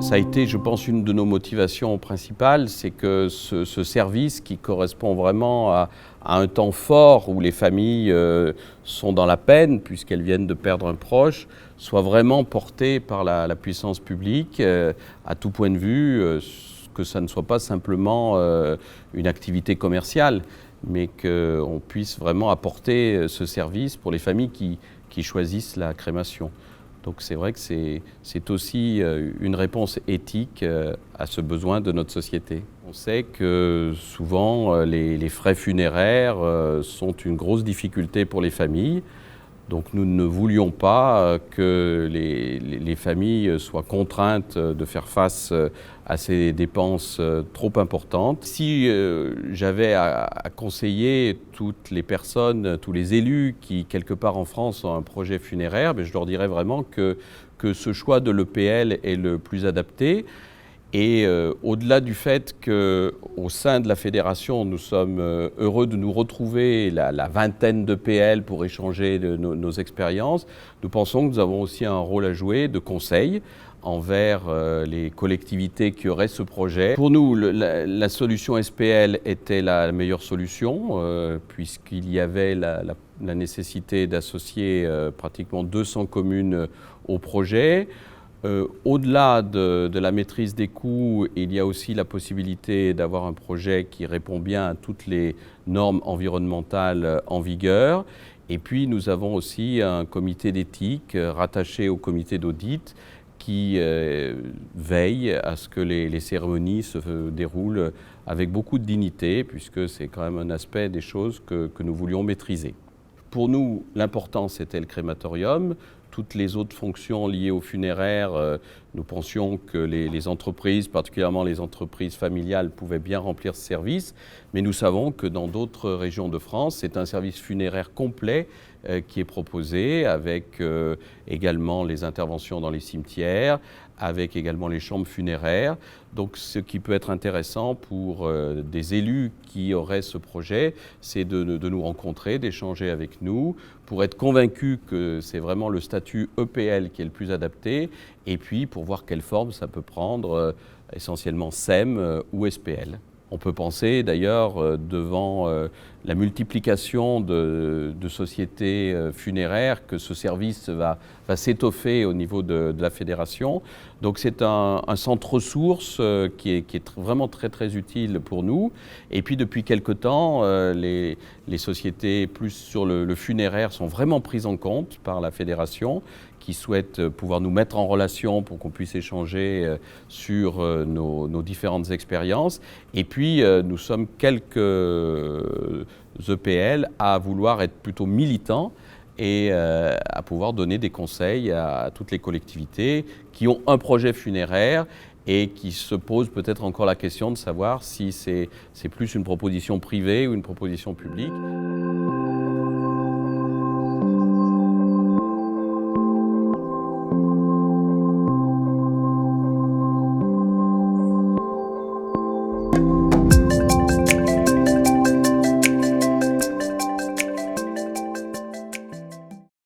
Ça a été, je pense, une de nos motivations principales, c'est que ce service qui correspond vraiment à un temps fort où les familles sont dans la peine puisqu'elles viennent de perdre un proche, soit vraiment porté par la puissance publique à tout point de vue, que ça ne soit pas simplement une activité commerciale, mais qu'on puisse vraiment apporter ce service pour les familles qui choisissent la crémation. Donc c'est vrai que c'est aussi une réponse éthique à ce besoin de notre société. On sait que souvent les frais funéraires sont une grosse difficulté pour les familles. Donc nous ne voulions pas que les familles soient contraintes de faire face à ces dépenses trop importantes. Si j'avais à conseiller toutes les personnes, tous les élus qui, quelque part en France, ont un projet funéraire, je leur dirais vraiment que ce choix de l'EPL est le plus adapté. Et au-delà du fait qu'au sein de la fédération, nous sommes heureux de nous retrouver la vingtaine d'EPL pour échanger nos expériences, nous pensons que nous avons aussi un rôle à jouer de conseil envers les collectivités qui auraient ce projet. Pour nous, la solution SPL était la meilleure solution, puisqu'il y avait la nécessité d'associer pratiquement 200 communes au projet. Au-delà de la maîtrise des coûts, il y a aussi la possibilité d'avoir un projet qui répond bien à toutes les normes environnementales en vigueur. Et puis nous avons aussi un comité d'éthique rattaché au comité d'audit qui veille à ce que les cérémonies se déroulent avec beaucoup de dignité, puisque c'est quand même un aspect des choses que nous voulions maîtriser. Pour nous, l'important, c'était le crématorium. Toutes les autres fonctions liées au funéraire, nous pensions que les entreprises, particulièrement les entreprises familiales, pouvaient bien remplir ce service. Mais nous savons que dans d'autres régions de France, c'est un service funéraire complet qui est proposé, avec également les interventions dans les cimetières, avec également les chambres funéraires. Donc ce qui peut être intéressant pour des élus qui auraient ce projet, c'est de nous rencontrer, d'échanger avec nous, pour être convaincus que c'est vraiment le statut EPL qui est le plus adapté, et puis pour voir quelle forme ça peut prendre, essentiellement SEM ou SPL. On peut penser d'ailleurs devant la multiplication de sociétés funéraires que ce service va s'étoffer au niveau de la fédération. Donc c'est un centre ressources qui est vraiment très utile pour nous. Et puis depuis quelque temps, les sociétés plus sur le funéraire sont vraiment prises en compte par la fédération, qui souhaitent pouvoir nous mettre en relation pour qu'on puisse échanger sur nos différentes expériences. Et puis, nous sommes quelques EPL à vouloir être plutôt militants et à pouvoir donner des conseils à toutes les collectivités qui ont un projet funéraire et qui se posent peut-être encore la question de savoir si c'est plus une proposition privée ou une proposition publique.